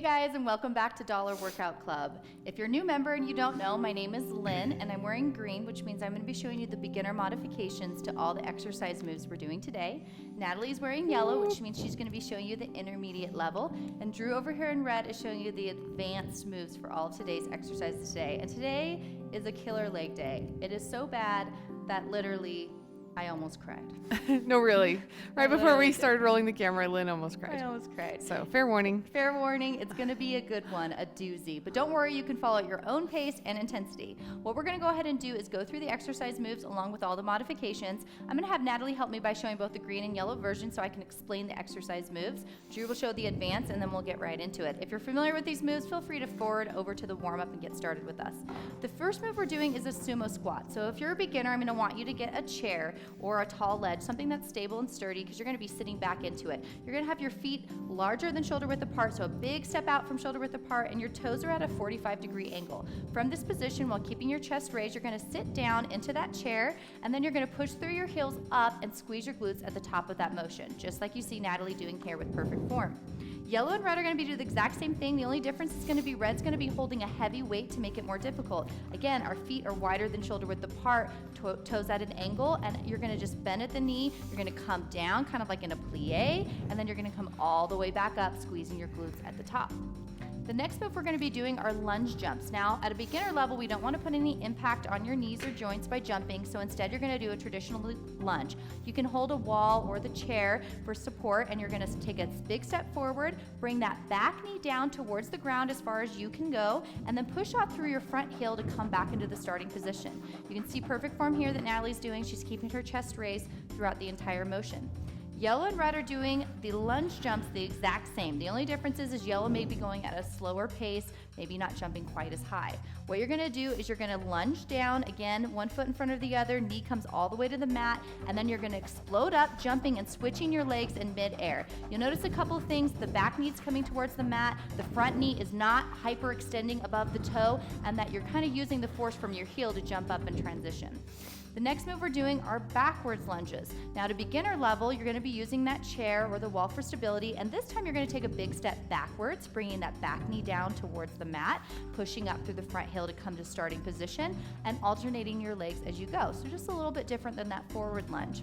guys, and welcome back to Dollar Workout Club. If you're a new member and you don't know, my name is Lynn and I'm wearing green, which means I'm going to be showing you the beginner modifications to all the exercise moves we're doing today. Natalie's wearing yellow, which means she's going to be showing you the intermediate level, and Drew over here in red is showing you the advanced moves for all of today's exercises today. And today is a killer leg day. It is so bad that literally I almost cried. No, really. Right before we started rolling the camera, Lynn almost cried. I almost cried. So, fair warning. Fair warning, it's going to be a good one, a doozy. But don't worry, you can follow at your own pace and intensity. What we're going to go ahead and do is go through the exercise moves along with all the modifications. I'm going to have Natalie help me by showing both the green and yellow version so I can explain the exercise moves. Drew will show the advance, and then we'll get right into it. If you're familiar with these moves, feel free to forward over to the warm-up and get started with us. The first move we're doing is a sumo squat. So if you're a beginner, I'm going to want you to get a chair or a tall ledge, something that's stable and sturdy, because you're going to be sitting back into it. You're going to have your feet larger than shoulder width apart, so a big step out from shoulder width apart, and your toes are at a 45-degree angle. From this position, while keeping your chest raised, you're going to sit down into that chair, and then you're going to push through your heels up and squeeze your glutes at the top of that motion, just like you see Natalie doing here with perfect form. Yellow and red are going to be doing the exact same thing. The only difference is going to be red's going to be holding a heavy weight to make it more difficult. Again, our feet are wider than shoulder width apart, toes at an angle, and you're going to just bend at the knee. You're going to come down kind of like in a plie, and then you're going to come all the way back up, squeezing your glutes at the top. The next move we're going to be doing are lunge jumps. Now, at a beginner level, we don't want to put any impact on your knees or joints by jumping, so instead you're going to do a traditional lunge. You can hold a wall or the chair for support, and you're going to take a big step forward, bring that back knee down towards the ground as far as you can go, and then push off through your front heel to come back into the starting position. You can see perfect form here that Natalie's doing. She's keeping her chest raised throughout the entire motion. Yellow and red are doing the lunge jumps the exact same. The only difference is yellow may be going at a slower pace, maybe not jumping quite as high. What you're gonna do is you're gonna lunge down, again, one foot in front of the other, knee comes all the way to the mat, and then you're gonna explode up, jumping and switching your legs in mid-air. You'll notice a couple of things. The back knee's coming towards the mat, the front knee is not hyperextending above the toe, and that you're kind of using the force from your heel to jump up and transition. The next move we're doing are backwards lunges. Now, at a beginner level, you're going to be using that chair or the wall for stability, and this time you're going to take a big step backwards, bringing that back knee down towards the mat, pushing up through the front heel to come to starting position, and alternating your legs as you go. So just a little bit different than that forward lunge.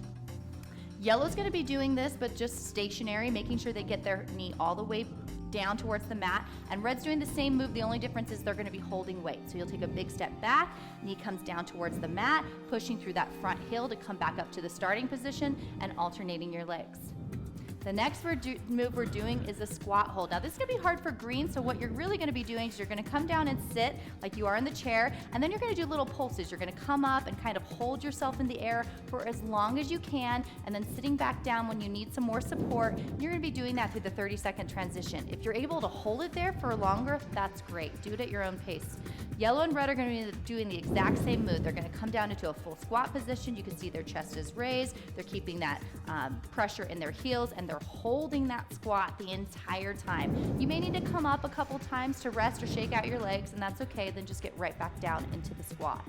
Yellow's going to be doing this, but just stationary, making sure they get their knee all the way down towards the mat, and red's doing the same move. The only difference is they're going to be holding weight. So you'll take a big step back, knee comes down towards the mat, pushing through that front heel to come back up to the starting position and alternating your legs. The next move we're doing is a squat hold. Now, this is going to be hard for green, so what you're really going to be doing is you're going to come down and sit like you are in the chair, and then you're going to do little pulses. You're going to come up and kind of hold yourself in the air for as long as you can, and then sitting back down when you need some more support. You're going to be doing that through the 30-second transition. If you're able to hold it there for longer, that's great. Do it at your own pace. Yellow and red are going to be doing the exact same move. They're going to come down into a full squat position. You can see their chest is raised. They're keeping that pressure in their heels, and they're holding that squat the entire time. You may need to come up a couple times to rest or shake out your legs, and that's okay. Then just get right back down into the squat.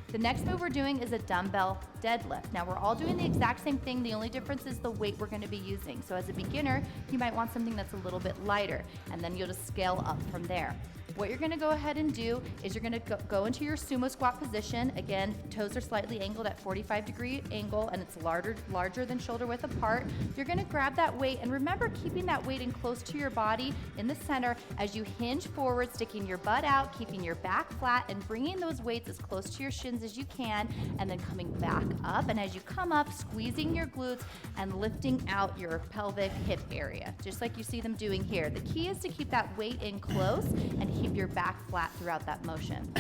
The next move we're doing is a dumbbell deadlift. Now, we're all doing the exact same thing. The only difference is the weight we're going to be using. So as a beginner, you might want something that's a little bit lighter, and then you'll just scale up from there. What you're going to go ahead and do is you're going to go into your sumo squat position. Again, toes are slightly angled at 45-degree angle, and it's larger than shoulder width apart. You're going to grab that weight, and remember keeping that weight in close to your body in the center as you hinge forward, sticking your butt out, keeping your back flat, and bringing those weights as close to your shins as you can, and then coming back up. And as you come up, squeezing your glutes and lifting out your pelvic hip area, just like you see them doing here. The key is to keep that weight in close and keep your back flat throughout that motion.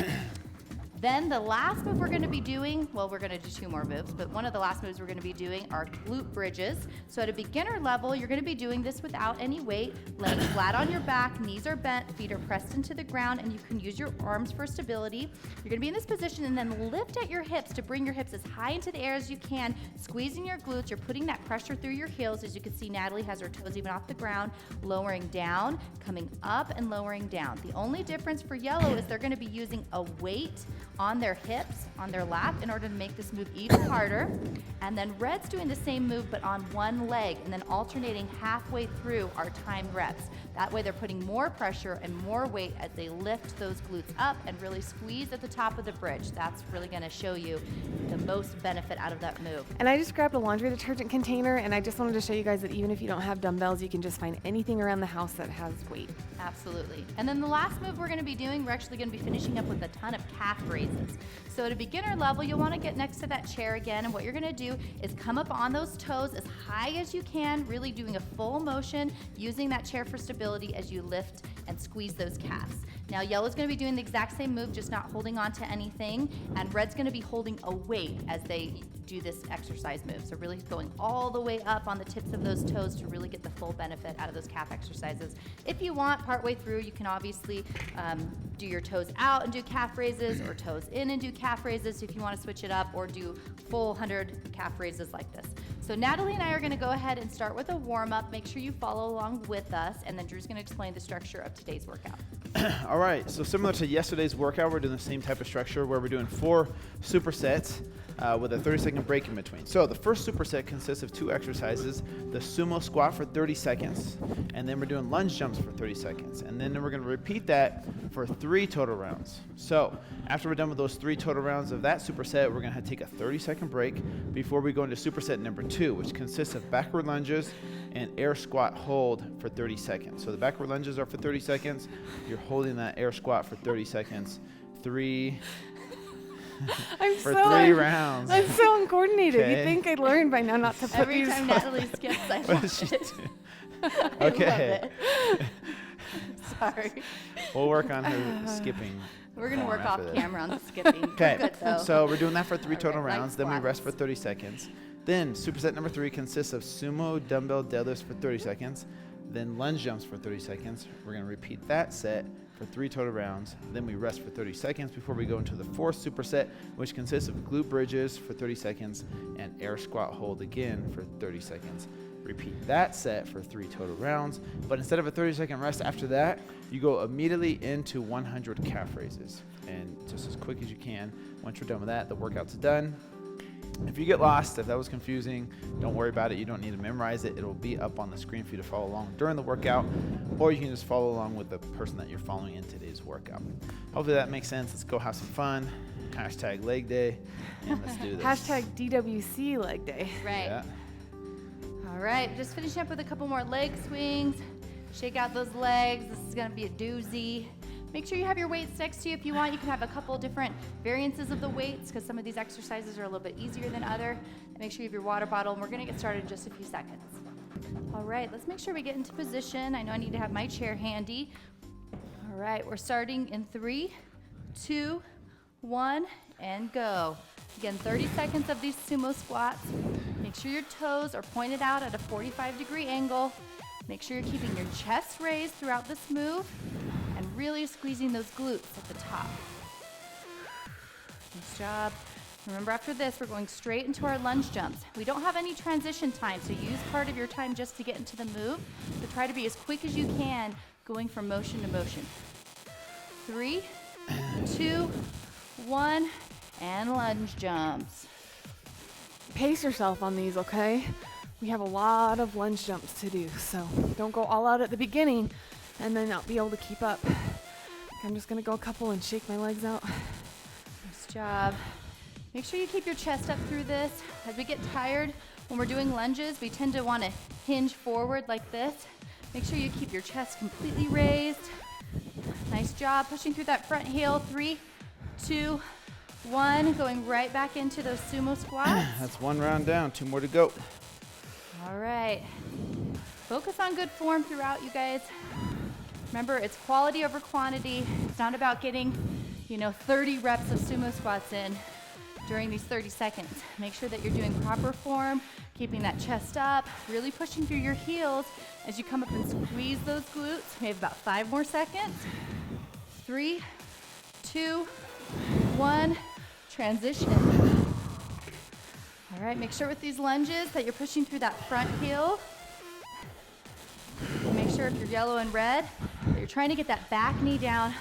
Then the last move we're going to be doing, well, we're going to do two more moves, but one of the last moves we're going to be doing are glute bridges. So at a beginner level, you're going to be doing this without any weight, laying flat on your back, knees are bent, feet are pressed into the ground, and you can use your arms for stability. You're going to be in this position and then lift at your hips to bring your hips as high into the air as you can, squeezing your glutes. You're putting that pressure through your heels. As you can see, Natalie has her toes even off the ground, lowering down, coming up and lowering down. The only difference for yellow is they're going to be using a weight on their hips, on their lap, in order to make this move even harder. And then red's doing the same move, but on one leg, and then alternating halfway through our timed reps. That way they're putting more pressure and more weight as they lift those glutes up and really squeeze at the top of the bridge. That's really gonna show you the most benefit out of that move. And I just grabbed a laundry detergent container, and I just wanted to show you guys that even if you don't have dumbbells, you can just find anything around the house that has weight. Absolutely. And then the last move we're gonna be doing, we're actually gonna be finishing up with a ton of calf raises. So at a beginner level, you'll wanna get next to that chair again, and what you're gonna do is come up on those toes as high as you can, really doing a full motion, using that chair for stability as you lift and squeeze those calves. Now yellow's gonna be doing the exact same move, just not holding on to anything, and red's gonna be holding a weight as they do this exercise move. So really going all the way up on the tips of those toes to really get the full benefit out of those calf exercises. If you want, partway through, you can obviously do your toes out and do calf raises, or toes in and do calf raises if you wanna switch it up, or do full 100 calf raises like this. So Natalie and I are gonna go ahead and start with a warm-up. Make sure you follow along with us, and then Drew's gonna explain the structure of today's workout. All right, so similar to yesterday's workout, we're doing the same type of structure where we're doing 4 supersets with a 30-second break in between. So the first superset consists of 2 exercises, the sumo squat for 30 seconds, and then we're doing lunge jumps for 30 seconds. And then we're gonna repeat that for 3 total rounds. So after we're done with those 3 total rounds of that superset, we're gonna take a 30-second break before we go into superset number 2, which consists of backward lunges and air squat hold for 30 seconds. So the backward lunges are for 30 seconds. You're holding that air squat for 30 seconds. 3 for 3 rounds. I'm so uncoordinated. Okay. You'd think I'd learn by now not to put Every these time Natalie skips, I What is love she it. doing? I Okay. love it. Sorry. We'll work on her skipping. We're gonna work after off this. camera on the skipping. Okay, We're good though. so we're doing that for 3 All total right, rounds. light Then we rest for squats. 30 seconds. Then superset number 3 consists of sumo dumbbell deadlifts for 30 seconds. Then lunge jumps for 30 seconds. We're going to repeat that set for 3 total rounds. Then we rest for 30 seconds before we go into the 4th superset, which consists of glute bridges for 30 seconds and air squat hold again for 30 seconds. Repeat that set for 3 total rounds. But instead of a 30-second rest after that, you go immediately into 100 calf raises. And just as quick as you can. Once you're done with that, the workout's done. If you get lost, if that was confusing, don't worry about it. You don't need to memorize it. It'll be up on the screen for you to follow along during the workout, or you can just follow along with the person that you're following in today's workout. Hopefully that makes sense. Let's go have some fun. Hashtag leg day, and let's do this. Hashtag DWC leg day. Right. Yeah. All right, just finishing up with a couple more leg swings. Shake out those legs. This is gonna be a doozy. Make sure you have your weights next to you. If you want, you can have a couple different variances of the weights, because some of these exercises are a little bit easier than other. And make sure you have your water bottle, and we're gonna get started in just a few seconds. All right, let's make sure we get into position. I know I need to have my chair handy. All right, we're starting in 3, 2, 1, and go. Again, 30 seconds of these sumo squats. Make sure your toes are pointed out at a 45-degree angle. Make sure you're keeping your chest raised throughout this move and really squeezing those glutes at the top. Nice job. Remember, after this, we're going straight into our lunge jumps. We don't have any transition time, so use part of your time just to get into the move, but try to be as quick as you can going from motion to motion. 3, 2, 1, and lunge jumps. Pace yourself on these, okay? We have a lot of lunge jumps to do, so don't go all out at the beginning and then not be able to keep up. I'm just gonna go a couple and shake my legs out. Nice job. Make sure you keep your chest up through this. As we get tired, when we're doing lunges, we tend to want to hinge forward like this. Make sure you keep your chest completely raised. Nice job pushing through that front heel. 3, 2, 1. Going right back into those sumo squats. That's 1 round down, 2 more to go. All right. Focus on good form throughout, you guys. Remember, it's quality over quantity. It's not about getting, 30 reps of sumo squats in during these 30 seconds. Make sure that you're doing proper form, keeping that chest up, really pushing through your heels as you come up and squeeze those glutes. We have about 5 more seconds. 3, 2, 1, transition. All right, make sure with these lunges that you're pushing through that front heel. Make sure if you're yellow and red, that you're trying to get that back knee down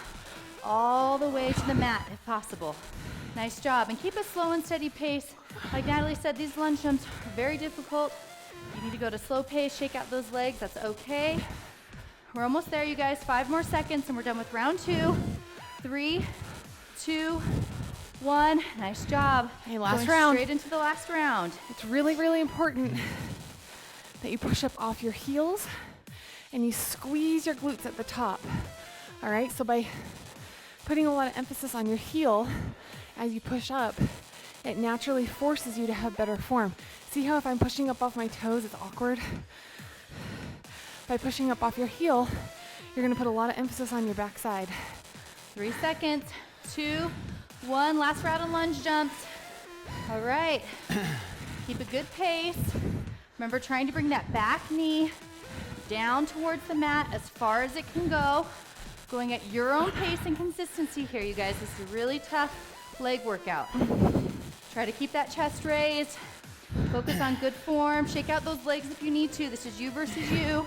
all the way to the mat if possible. Nice job. And keep a slow and steady pace. Like Natalie said, these lunge jumps are very difficult. You need to go to slow pace, shake out those legs. That's okay. We're almost there, you guys. 5 more seconds, and we're done with round 2. 3, 2, 1. Nice job. Hey, last Going round. straight into the last round. It's really, really important that you push up off your heels and you squeeze your glutes at the top. All right, so by putting a lot of emphasis on your heel as you push up, it naturally forces you to have better form. See how if I'm pushing up off my toes, it's awkward? By pushing up off your heel, you're gonna put a lot of emphasis on your backside. 3 seconds. 2, 1. Last round of lunge jumps. All right. Keep a good pace. Remember, trying to bring that back knee down towards the mat as far as it can go. Going at your own pace and consistency here, you guys. This is a really tough leg workout. Try to keep that chest raised. Focus on good form. Shake out those legs if you need to. This is you versus you.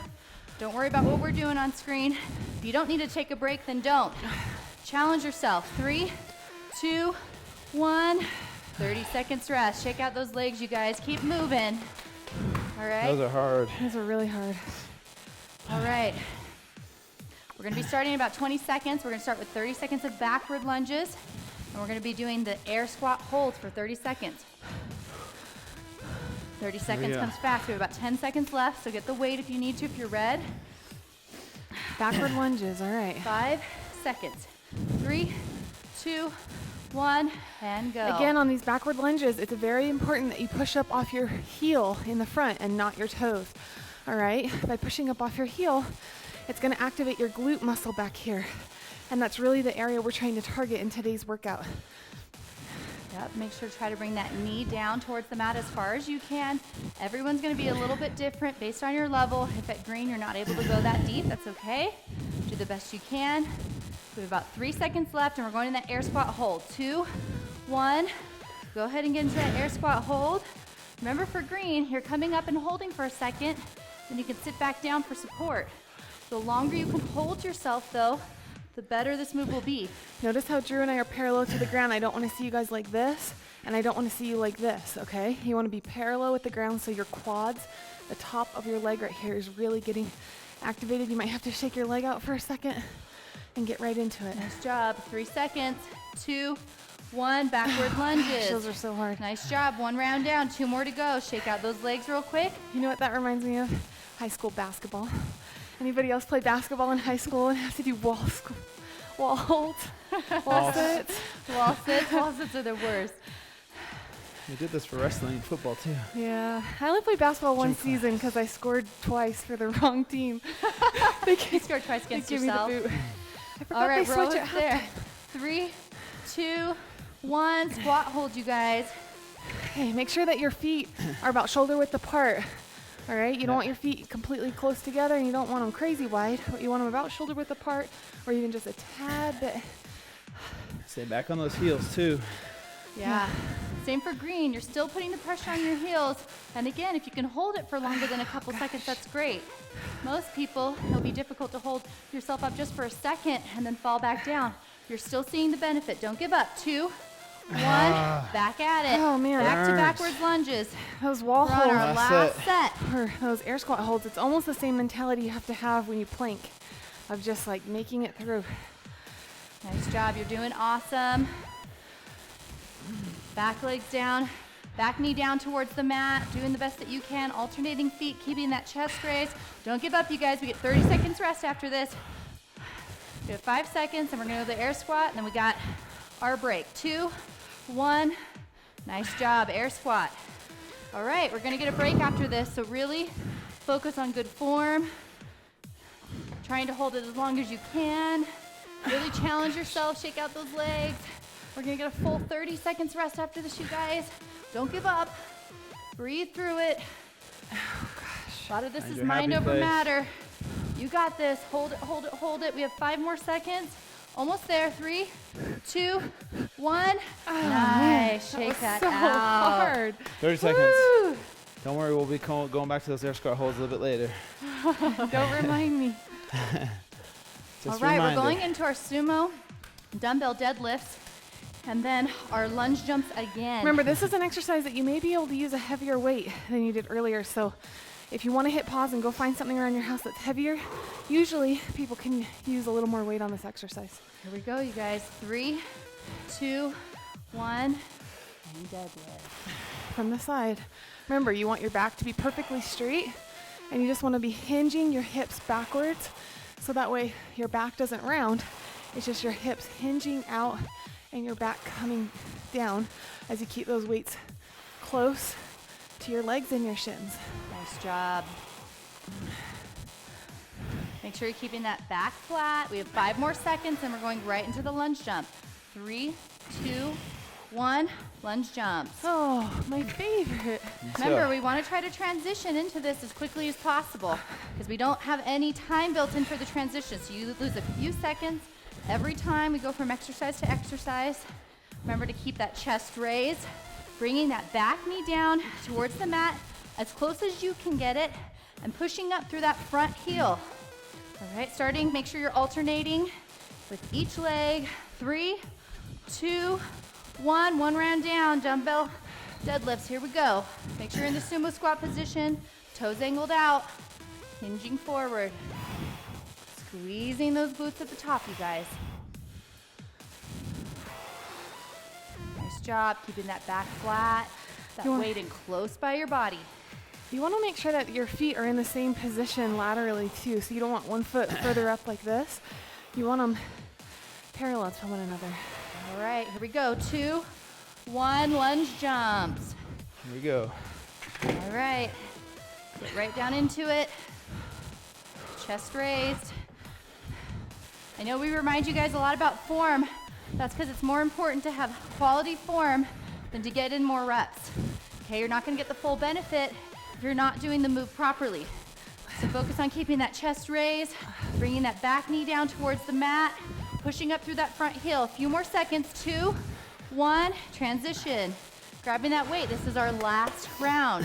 Don't worry about what we're doing on screen. If you don't need to take a break, then don't. Challenge yourself. 3, 2, 1. 30 seconds rest. Shake out those legs, you guys. Keep moving. All right. Those are hard. Those are really hard. All right. We're going to be starting in about 20 seconds. We're going to start with 30 seconds of backward lunges. And we're going to be doing the air squat holds for 30 seconds. 30 seconds comes fast. We have about 10 seconds left, so get the weight if you need to, if you're red. Backward lunges, all right. 5 seconds. 3, 2, 1, and go. Again, on these backward lunges, it's very important that you push up off your heel in the front and not your toes. All right? By pushing up off your heel, it's going to activate your glute muscle back here. And that's really the area we're trying to target in today's workout. Yep, make sure to try to bring that knee down towards the mat as far as you can. Everyone's going to be a little bit different based on your level. If at green you're not able to go that deep, that's okay. Do the best you can. We have about 3 seconds left, and we're going in that air squat hold. 2, 1. Go ahead and get into that air squat hold. Remember, for green, you're coming up and holding for a second, then you can sit back down for support. The longer you can hold yourself, though, the better this move will be. Notice how Drew and I are parallel to the ground. I don't want to see you guys like this, and I don't want to see you like this, okay? You want to be parallel with the ground so your quads, the top of your leg right here is really getting activated. You might have to shake your leg out for a second and get right into it. Nice job. 3 seconds. 2, 1. Backward lunges. Those are so hard. Nice job. 1 round down. 2 more to go. Shake out those legs real quick. You know what that reminds me of? High school basketball. Anybody else play basketball in high school and have to do wall holds? Wall sits? Wall sits. Wall sits are the worst. We did this for wrestling and football too. Yeah. I only played basketball one Gym class. season because I scored twice for the wrong team. You scored twice against Give me yourself. the boot. I forgot All right, they we're switch almost it there. 3, 2, 1. Squat hold, you guys. Okay, make sure that your feet are about shoulder width apart. All right, you don't want your feet completely close together, and you don't want them crazy wide, but you want them about shoulder width apart, or even just a tad bit. Stay back on those heels too. Yeah. Same for green. You're still putting the pressure on your heels. And again, if you can hold it for longer than a couple seconds, that's great. Most people, it'll be difficult to hold yourself up just for a second and then fall back down. You're still seeing the benefit. Don't give up. 2, 1, back at it. Oh, man. Back to Burns. backwards lunges. Those wall We're on our holds, Last last set. or those air squat holds, it's almost the same mentality you have to have when you plank, of just like making it through. Nice job. You're doing awesome. Back legs down. Back knee down towards the mat. Doing the best that you can. Alternating feet. Keeping that chest raised. Don't give up, you guys. We get 30 seconds rest after this. We have 5 seconds, and we're going to go to the air squat, and then we got our break. 2, 1. Nice job. Air squat. All right, we're going to get a break after this, so really focus on good form. Trying to hold it as long as you can. Really challenge yourself. Shake out those legs. We're going to get a full 30 seconds rest after this, you guys. Don't give up. Breathe through it. Oh, gosh. A lot of this Find is your mind happy over place. matter. You got this. Hold it, hold it, hold it. We have 5 more seconds. Almost there. 3, 2, 1. Nice. Shake that so out. hard. 30 seconds. Woo! Don't worry, we'll be going back to those air squat holds a little bit later. Don't remind me. Just All right, a reminder. we're going into our sumo dumbbell deadlifts, and then our lunge jumps again. Remember, this is an exercise that you may be able to use a heavier weight than you did earlier. So if you want to hit pause and go find something around your house that's heavier, usually people can use a little more weight on this exercise. Here we go, you guys. 3, 2, 1, and deadlift. From the side. Remember, you want your back to be perfectly straight, and you just want to be hinging your hips backwards, so that way your back doesn't round. It's just your hips hinging out and your back coming down as you keep those weights close to your legs and your shins. Nice job. Make sure you're keeping that back flat. We have 5 more seconds and we're going right into the lunge jump. 3, 2, 1, lunge jumps. Oh, my favorite. Remember, we want to try to transition into this as quickly as possible because we don't have any time built in for the transition. So you lose a few seconds every time we go from exercise to exercise. Remember to keep that chest raised, bringing that back knee down towards the mat as close as you can get it, and pushing up through that front heel. All right, starting, make sure you're alternating with each leg. 3, 2, 1, 1 round down, dumbbell deadlifts. Here we go. Make sure you're in the sumo squat position, toes angled out, hinging forward. Squeezing those glutes at the top, you guys. Nice job, keeping that back flat, that weight in close by your body. You want to make sure that your feet are in the same position laterally too, so you don't want one foot further up like this. You want them parallel to one another. All right, here we go. 2, 1, lunge jumps. Here we go. All right, get right down into it. Chest raised. I know we remind you guys a lot about form. That's because it's more important to have quality form than to get in more reps. Okay, you're not gonna get the full benefit if you're not doing the move properly. So focus on keeping that chest raised, bringing that back knee down towards the mat, pushing up through that front heel. A few more seconds. 2, 1, transition. Grabbing that weight. This is our last round.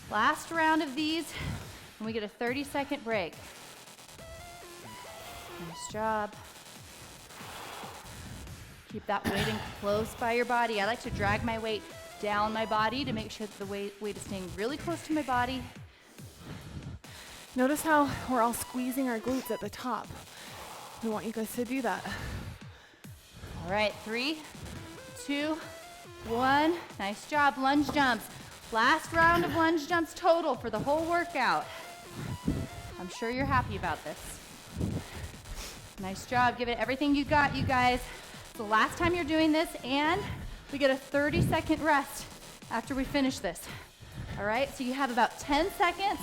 Last round of these, and we get a 30-second break. Nice job. Keep that weight in close by your body. I like to drag my weight down my body to make sure that the weight is staying really close to my body. Notice how we're all squeezing our glutes at the top. We want you guys to do that. All right, 3, 2, 1. Nice job, lunge jumps. Last round of lunge jumps total for the whole workout. I'm sure you're happy about this. Nice job, give it everything you got, you guys. It's the last time you're doing this, and we get a 30-second rest after we finish this. All right, so you have about 10 seconds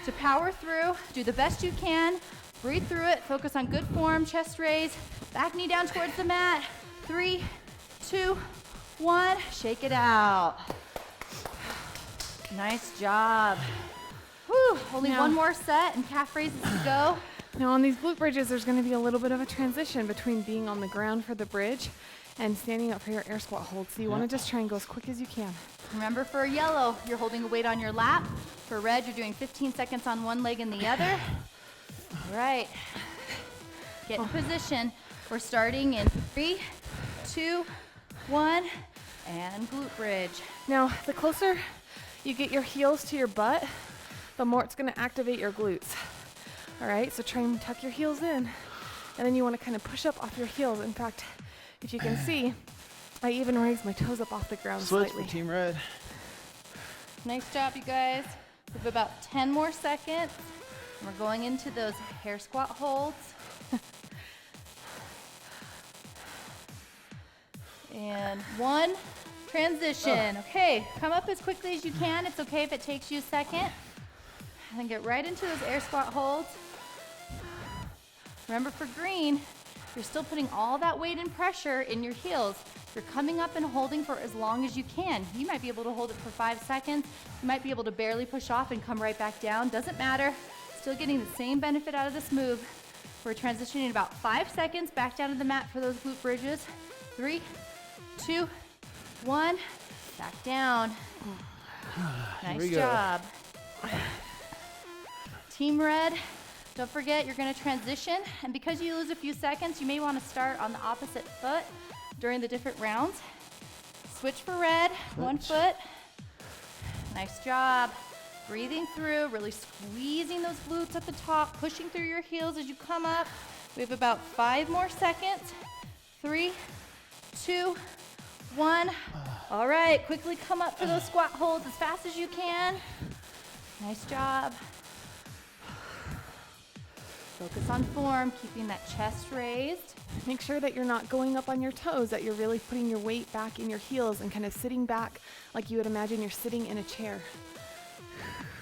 to power through, do the best you can, breathe through it, focus on good form, chest raise, back knee down towards the mat. 3, 2, 1, shake it out. Nice job. Whew, only one more set and calf raises to go. Now on these glute bridges, there's going to be a little bit of a transition between being on the ground for the bridge and standing up for your air squat hold. So you want to just try and go as quick as you can. Remember, for yellow, you're holding a weight on your lap. For red, you're doing 15 seconds on one leg and the other. All right. Get in position. We're starting in 3, 2, 1, and glute bridge. Now, the closer you get your heels to your butt, the more it's going to activate your glutes. All right, so try and tuck your heels in. And then you want to kind of push up off your heels. In fact, if you can see, I even raised my toes up off the ground Switch slightly. for Team Red. Nice job, you guys. We have about 10 more seconds. And we're going into those hair squat holds. And 1, transition. Okay, come up as quickly as you can. It's okay if it takes you a second. And then get right into those air squat holds. Remember, for green, you're still putting all that weight and pressure in your heels. You're coming up and holding for as long as you can. You might be able to hold it for 5 seconds. You might be able to barely push off and come right back down. Doesn't matter. Still getting the same benefit out of this move. We're transitioning about 5 seconds back down to the mat for those glute bridges. 3, 2, 1, back down. Nice job. Team Red, Don't forget, you're gonna transition, and because you lose a few seconds, you may wanna start on the opposite foot during the different rounds. Switch for red, one foot. Nice job. Breathing through, really squeezing those glutes at the top, pushing through your heels as you come up. We have about 5 more seconds. 3, 2, 1. All right, quickly come up for those squat holds as fast as you can. Nice job. Focus on form, keeping that chest raised. Make sure that you're not going up on your toes, that you're really putting your weight back in your heels and kind of sitting back like you would imagine you're sitting in a chair.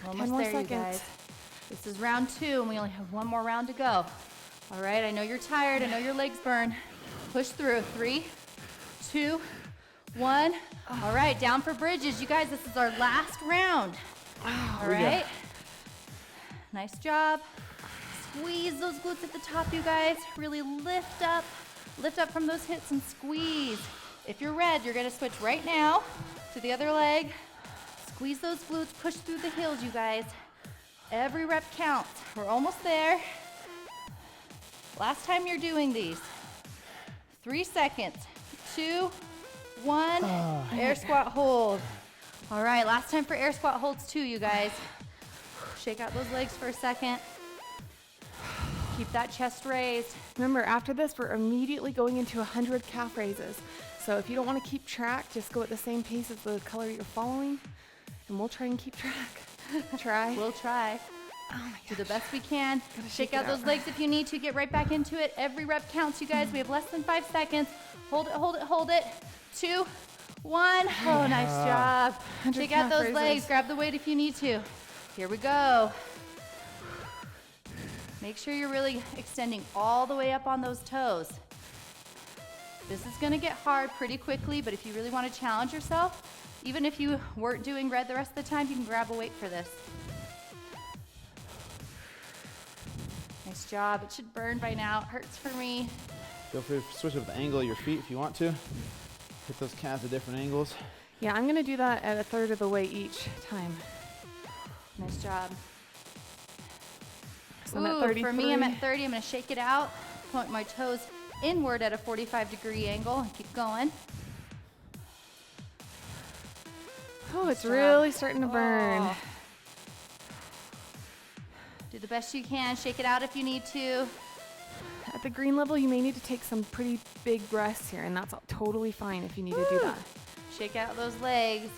Almost 10 more there, seconds. you guys. This is round 2, and we only have 1 more round to go. All right, I know you're tired. I know your legs burn. Push through. 3, 2, 1. All right, down for bridges. You guys, this is our last round. All right. Nice job. Squeeze those glutes at the top, you guys. Really lift up from those hips and squeeze. If you're red, you're gonna switch right now to the other leg. Squeeze those glutes, push through the heels, you guys. Every rep counts. We're almost there. Last time you're doing these. 3 seconds. 2, 1. Air squat hold. All right, last time for air squat holds too, you guys. Shake out those legs for a second. Keep that chest raised. Remember, after this, we're immediately going into 100 calf raises. So if you don't want to keep track, just go at the same pace as the color you're following, and we'll try and keep track. We'll try. Oh my Do the best we can. Gotta Shake shake out it those out. legs if you need to. Get right back into it. Every rep counts, you guys. We have less than 5 seconds. Hold it, hold it, hold it. 2, 1. Oh, nice job. 100 Shake out calf those raises. legs. Grab the weight if you need to. Here we go. Make sure you're really extending all the way up on those toes. This is gonna get hard pretty quickly, but if you really wanna challenge yourself, even if you weren't doing red the rest of the time, you can grab a weight for this. Nice job. It should burn by now. It hurts for me. Feel free to switch up the angle of your feet if you want to. Hit those calves at different angles. Yeah, I'm gonna do that at a third of the way each time. Nice job. So I'm at Ooh, 33. for me, I'm at 30. I'm gonna shake it out. Point my toes inward at a 45-degree angle and keep going. Oh, it's job. really starting to burn. Oh. Do the best you can. Shake it out if you need to. At the green level, you may need to take some pretty big breaths here, and that's totally fine if you need to do that. Shake out those legs.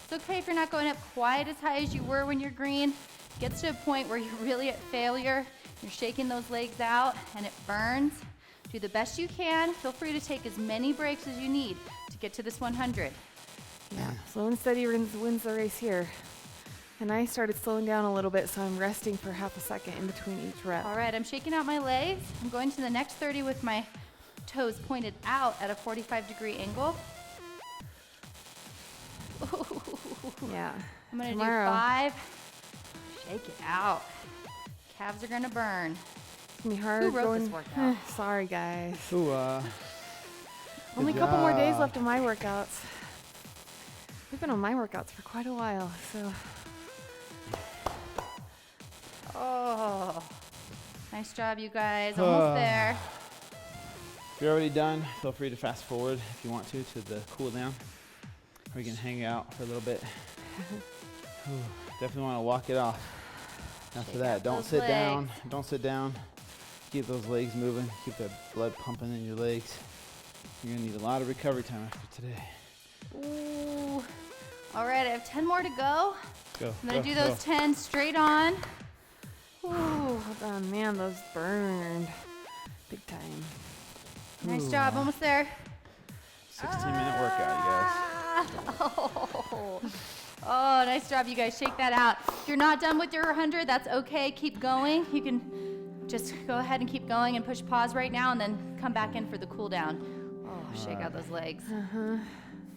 It's okay if you're not going up quite as high as you were when you're green. It gets to a point where you're really at failure. You're shaking those legs out and it burns. Do the best you can. Feel free to take as many breaks as you need to get to this 100. Yeah, slow and steady wins the race here. And I started slowing down a little bit, so I'm resting for half a second in between each rep. All right, I'm shaking out my legs. I'm going to the next 30 with my toes pointed out at a 45-degree angle. Yeah. I'm gonna Tomorrow. do 5. Shake it out. Calves are gonna burn. It's gonna be hard Who wrote going. this workout? Sorry, guys. Ooh, Only a good couple more days job. left of my workouts. We've been on my workouts for quite a while, so. Oh, nice job, you guys. Almost there. If you're already done, feel free to fast forward if you want to the cool down. Or you can hang out for a little bit. Ooh, definitely want to walk it off. After Shake that, out don't those sit down. legs. Don't sit down. Keep those legs moving. Keep the blood pumping in your legs. You're gonna need a lot of recovery time after today. Ooh. All right, I have 10 more to go. Go. I'm gonna go, do go. those 10 straight on. Ooh, hold on, man, those burned big time. Nice Ooh. job, almost there. 16-minute workout, you guys. Oh, nice job, you guys. Shake that out. If you're not done with your 100, that's okay. Keep going. You can just go ahead and keep going and push pause right now and then come back in for the cool down. Oh, shake out those legs.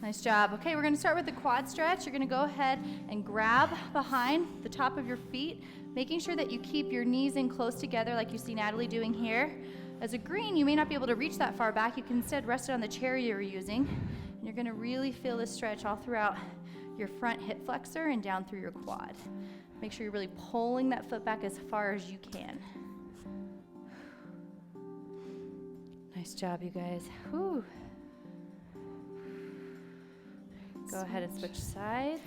Nice job. Okay, we're gonna start with the quad stretch. You're gonna go ahead and grab behind the top of your feet, making sure that you keep your knees in close together like you see Natalie doing here. As a green, you may not be able to reach that far back. You can instead rest it on the chair you're using. And you're gonna really feel this stretch all throughout your front hip flexor and down through your quad. Make sure you're really pulling that foot back as far as you can. Nice job, you guys. Whew. Go ahead and switch sides.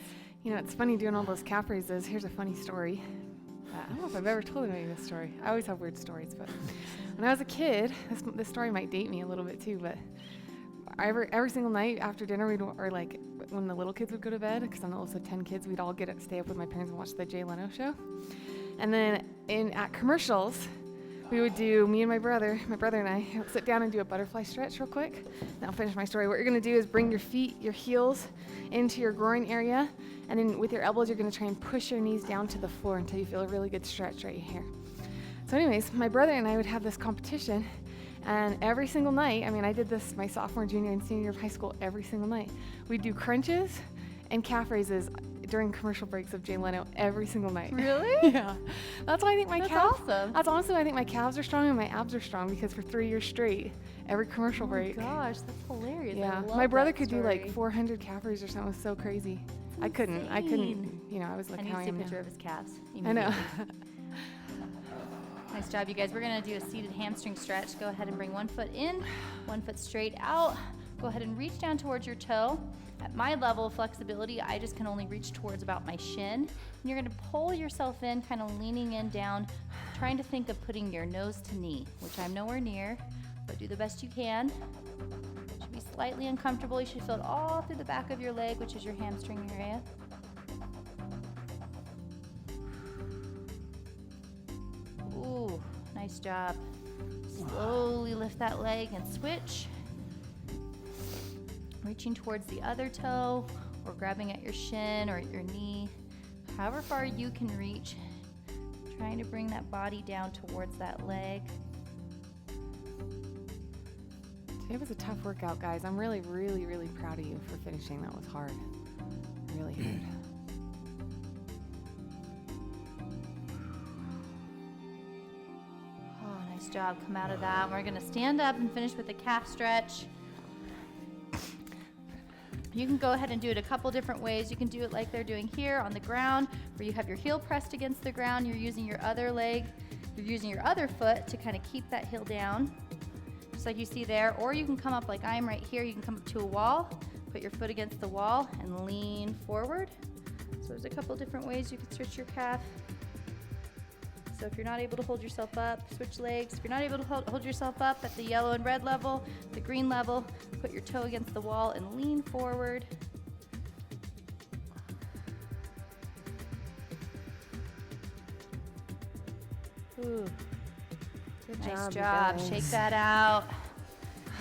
You know, it's funny doing all those calf raises. Here's a funny story. I don't know if I've ever told anybody this story. I always have weird stories, but when I was a kid, this story might date me a little bit too, but every single night after dinner, or like when the little kids would go to bed, because I'm also 10 kids, we'd all stay up with my parents and watch the Jay Leno show. And then at commercials, we would do, me and my brother and I would sit down and do a butterfly stretch real quick. And I'll finish my story. What you're gonna do is bring your heels into your groin area, and then with your elbows, you're gonna try and push your knees down to the floor until you feel a really good stretch right here. So anyways, my brother and I would have this competition, and every single night, I mean, I did this my sophomore, junior, and senior year of high school every single night. We'd do crunches and calf raises during commercial breaks of Jay Leno every single night. Really? Yeah. That's why I think my That's calves. awesome. That's honestly why I think my calves are strong and my abs are strong, because for 3 years straight, every commercial break. Oh gosh, that's hilarious. Yeah. I love My brother that could do story. like 400 calf raises or something. It was so crazy. I couldn't. You know, I was like, I need how to I see a am picture now. of his calves. I know. Nice job, you guys. We're gonna do a seated hamstring stretch. Go ahead and bring one foot in, one foot straight out. Go ahead and reach down towards your toe. At my level of flexibility, I just can only reach towards about my shin. And you're gonna pull yourself in, kind of leaning in down, trying to think of putting your nose to knee, which I'm nowhere near, but do the best you can. Should be slightly uncomfortable. You should feel it all through the back of your leg, which is your hamstring area. Ooh, nice job. Slowly lift that leg and switch. Reaching towards the other toe, or grabbing at your shin or at your knee. However far you can reach. Trying to bring that body down towards that leg. Today was a tough workout, guys. I'm really, really, really proud of you for finishing. That was hard. Really hard. Oh, nice job. Come out of that. We're going to stand up and finish with a calf stretch. You can go ahead and do it a couple different ways. You can do it like they're doing here on the ground, where you have your heel pressed against the ground. You're using your other leg. You're using your other foot to kind of keep that heel down, just like you see there. Or you can come up like I am right here. You can come up to a wall, put your foot against the wall, and lean forward. So there's a couple different ways you can stretch your calf. So if you're not able to hold yourself up, switch legs. If you're not able to hold yourself up at the yellow and red level, the green level, put your toe against the wall and lean forward. Ooh. Good Nice you job. guys. Shake that out.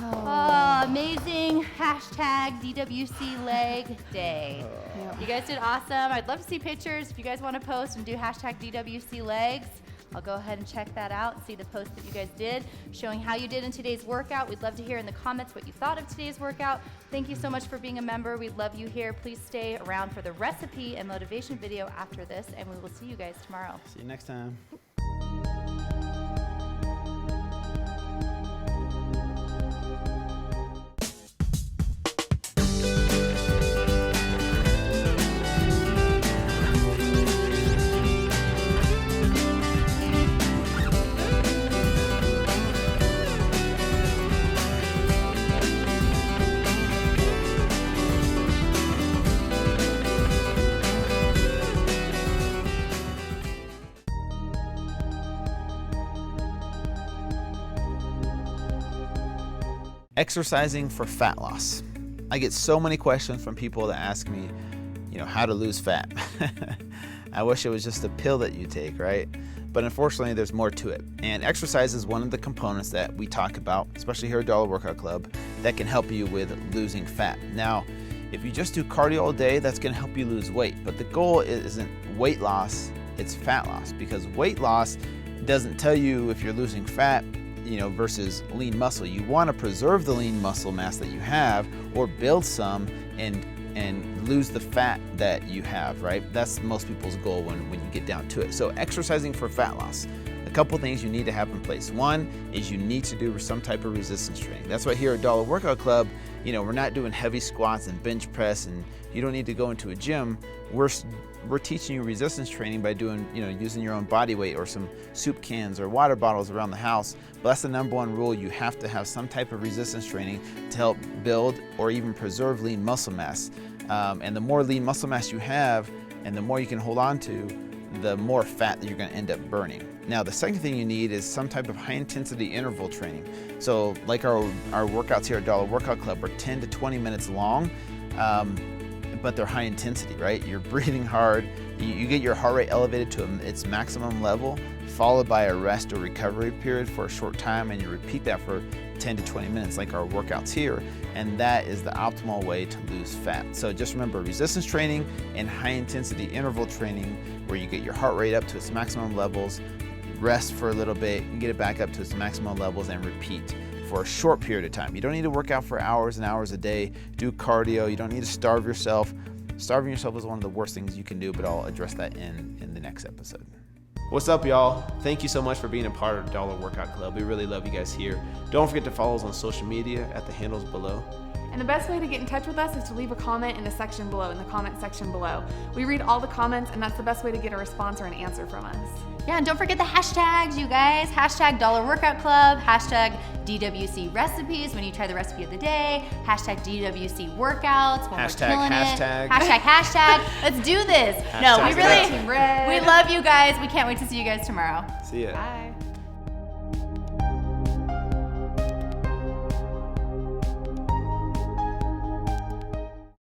Oh. Oh, amazing. Hashtag DWC leg day. Yep. You guys did awesome. I'd love to see pictures. If you guys want to post and do hashtag DWC legs, I'll go ahead and check that out and see the post that you guys did, showing how you did in today's workout. We'd love to hear in the comments what you thought of today's workout. Thank you so much for being a member. We love you here. Please stay around for the recipe and motivation video after this, and we will see you guys tomorrow. See you next time. Exercising for fat loss. I get so many questions from people that ask me, how to lose fat. I wish it was just a pill that you take, right? But unfortunately, there's more to it. And exercise is one of the components that we talk about, especially here at Dollar Workout Club, that can help you with losing fat. Now, if you just do cardio all day, that's going to help you lose weight. But the goal isn't weight loss, it's fat loss. Because weight loss doesn't tell you if you're losing fat, versus lean muscle. You want to preserve the lean muscle mass that you have, or build some and lose the fat that you have, right? That's most people's goal when you get down to it. So exercising for fat loss. A couple things you need to have in place. One is you need to do some type of resistance training. That's why here at Dollar Workout Club, we're not doing heavy squats and bench press, and you don't need to go into a gym. We're teaching you resistance training by doing, using your own body weight or some soup cans or water bottles around the house. But that's the number one rule. You have to have some type of resistance training to help build or even preserve lean muscle mass. And the more lean muscle mass you have and the more you can hold on to, the more fat that you're going to end up burning. Now, the second thing you need is some type of high intensity interval training. So like our workouts here at Dollar Workout Club are 10 to 20 minutes long. But they're high intensity, right? You're breathing hard, you get your heart rate elevated to its maximum level, followed by a rest or recovery period for a short time, and you repeat that for 10 to 20 minutes like our workouts here, and that is the optimal way to lose fat. So just remember, resistance training and high intensity interval training where you get your heart rate up to its maximum levels, rest for a little bit, and get it back up to its maximum levels, and repeat for a short period of time. You don't need to work out for hours and hours a day, do cardio, you don't need to starve yourself. Starving yourself is one of the worst things you can do, but I'll address that in the next episode. What's up, y'all? Thank you so much for being a part of Dollar Workout Club. We really love you guys here. Don't forget to follow us on social media at the handles below. And the best way to get in touch with us is to leave a comment in the section below, in the comment section below. We read all the comments, and that's the best way to get a response or an answer from us. Yeah, and don't forget the hashtags, you guys. Hashtag Dollar Workout Club, hashtag DWC recipes when you try the recipe of the day, hashtag DWC workouts when Hashtag, we're killing hashtag. it. Hashtag. Let's do this. No, we Hashtag really, Team Red. we love you guys. We can't wait to see you guys tomorrow. See ya. Bye.